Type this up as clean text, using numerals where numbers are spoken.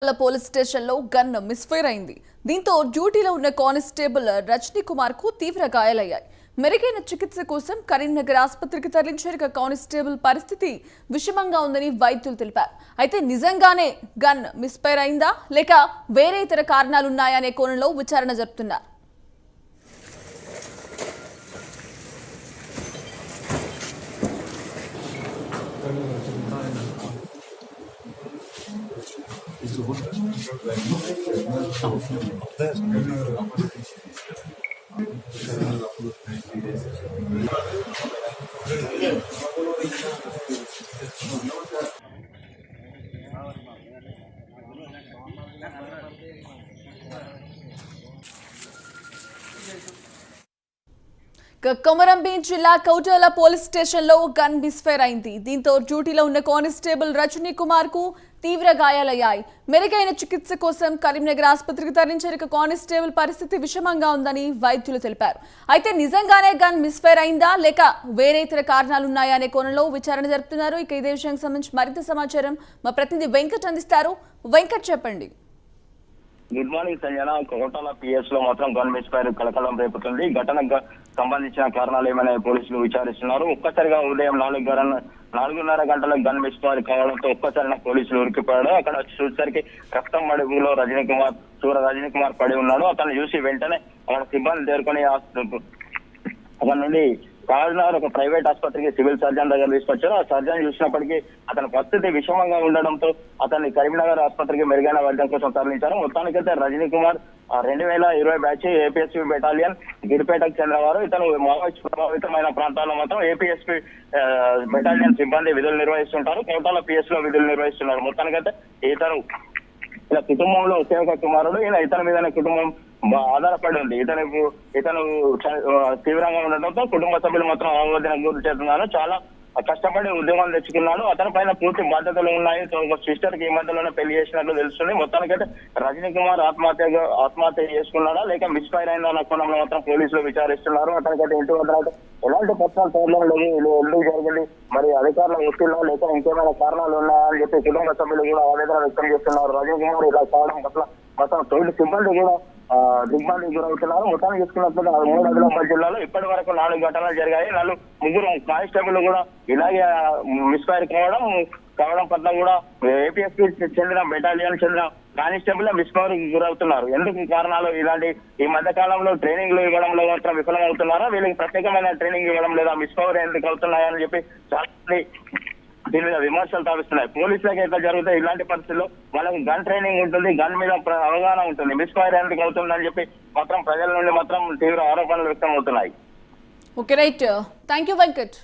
Police స్టేషన్లో gun misfire అయింది. దీంతో డ్యూటీలో ఉన్న కానిస్టేబుల్ రజనీ కుమార్ కు తీవ్ర గాయాలయ్యాయి. మెరుగైన చికిత్స కోసం కరీంనగర్ ఆసుపత్రికి తరలించారు. కానిస్టేబుల్ పరిస్థితి విషమంగా ఉందని వైద్యులు తెలిపారు. అయితే నిజంగానే గన్ మిస్ఫైర్ అయిందా లేక వేరే ఇతర కారణాలున్నాయా అనే కోణంలో విచారణ జరుపుతున్నారు. కొమరంభీం జిల్లా కౌటాల పోలీస్ స్టేషన్లో గన్ మిస్ఫైర్ అయింది. దీంతో డ్యూటీలో ఉన్న కానిస్టేబుల్ రజనీ కుమార్ కు తీవ్ర గాయాలయ్యాయి. మెరుగైన చికిత్స కోసం కరీంనగర్ ఆసుపత్రికి తరలించారు. కానిస్టేబుల్ పరిస్థితి విషమంగా ఉందని వైద్యులు తెలిపారు. అయితే నిజంగానే గన్ మిస్ఫైర్ అయిందా లేక వేరే ఇతర కారణాలున్నాయా అనే కోణంలో విచారణ జరుపుతున్నారు. ఇక ఇదే విషయానికి సంబంధించి మరింత సమాచారం మా ప్రతినిధి వెంకట్ అందిస్తారు. వెంకట్, చెప్పండి. Good morning Sanjana. Kotala PS లో మాత్రం గన్ మిస్ఫైర్ కలకలం రేపుతుంది. ఘటనకు సంబంధించిన కారణాలు ఏమైనా పోలీసులు విచారిస్తున్నారు. ఒక్కసారిగా ఉదయం 4:30 గంటలకు గన్ మిస్ఫైర్ కావడంతో ఒక్కసారిగా పోలీసులు ఉరికిపోయాడు. అక్కడ చూసేసరికి రక్తం మడుగులో రజనీ కుమార్ పడి ఉన్నాడు. అతను చూసి వెంటనే అక్కడ సిబ్బంది చేరుకొని అక్కడ నుండి కాకినాడ ఒక ప్రైవేట్ ఆసుపత్రికి సివిల్ సర్జన్ దగ్గర తీసుకొచ్చారు. ఆ సర్జన్ చూసినప్పటికీ అతని పరిస్థితి విషమంగా ఉండడంతో అతన్ని కరీంనగర్ ఆసుపత్రికి మెరుగైన వైద్యం కోసం తరలించారు. మొత్తానికైతే Rajani Kumar 2020 batch APSP battalion గిరిపేటకు చెందినవారు. ఇతను మావోయిస్ట్ ప్రభావితమైన ప్రాంతాల్లో మాత్రం ఏపీఎస్పీ బెటాలియన్ సిబ్బంది విధులు నిర్వహిస్తుంటారు. కోటాల పిఎస్ లో విధులు నిర్వహిస్తున్నారు. మొత్తానికైతే ఇతను ఇలా కుటుంబంలో ఒకే ఒక కుమారుడు. ఇతని మీదనే కుటుంబం ఆధారపడి ఉంది. ఇతను తీవ్రంగా ఉండటంతో కుటుంబ సభ్యులు మాత్రం ఆవేదనకు గురి చేస్తున్నారు. చాలా కష్టపడి ఉద్యోగం తెచ్చుకున్నాడు. అతని పైన పూర్తి బాధ్యతలు ఉన్నాయి. ఒక సిస్టర్ కి ఈ మధ్యలోనే పెళ్లి చేసినట్లు తెలుస్తుంది. మొత్తానికైతే రజనీ కుమార్ ఆత్మహత్య చేసుకున్నాడా లేక మిస్ఫైర్ అయిందా అన్న కోణంలో మాత్రం పోలీసులు విచారిస్తున్నారు. అతనికైతే ఇంటి వద్ద ఎలాంటి పర్సనల్ ప్రాబ్లం లేదు, ఎందుకు జరిగింది, మరి అధికారుల ఒత్తిడిలో లేక ఇంకేమైనా కారణాలు ఉన్నాయా అని చెప్పి కుటుంబ సభ్యులు కూడా ఆవేదన వ్యక్తం చేస్తున్నారు. రజనీ కుమార్ ఇలా కావడం పట్ల మొత్తం తోటి సిబ్బంది కూడా దిగ్బంధికి గురవుతున్నారు. మొత్తాన్ని చూసుకున్నప్పుడు 3 ఆదిలాబాద్ జిల్లాలో ఇప్పటి వరకు 4 ఘటనలు జరిగాయి. 4 కానిస్టేబుల్ కూడా ఇలాగే మిస్ఫైర్ కావడం పట్ల కూడా ఏపీఎస్పీ చెందిన బెటాలియన్ చెందిన కానిస్టేబుల్ మిస్ఫైర్ గురవుతున్నారు. ఎందుకు కారణాలు ఇలాంటి ఈ మధ్య కాలంలో ట్రైనింగ్లు ఇవ్వడంలో మాత్రం విఫలమవుతున్నారా, వీళ్ళకి ప్రత్యేకమైన ట్రైనింగ్ ఇవ్వడం లేదా, మిస్ఫైర్ ఎందుకు అవుతున్నాయని చెప్పి చాలా దీని మీద విమర్శలు తావిస్తున్నాయి. పోలీసులకు ఎట్లా జరుగుతాయి ఇలాంటి పరిస్థితుల్లో వాళ్ళకి గన్ ట్రైనింగ్ ఉంటుంది, గన్ మీద అవగాహన ఉంటుంది. మిస్ఫైర్ ఎందుకు అవుతుందని చెప్పి మాత్రం ప్రజల నుండి మాత్రం తీవ్ర ఆరోపణలు వ్యక్తం అవుతున్నాయి. Okay, right. Thank you Venkat.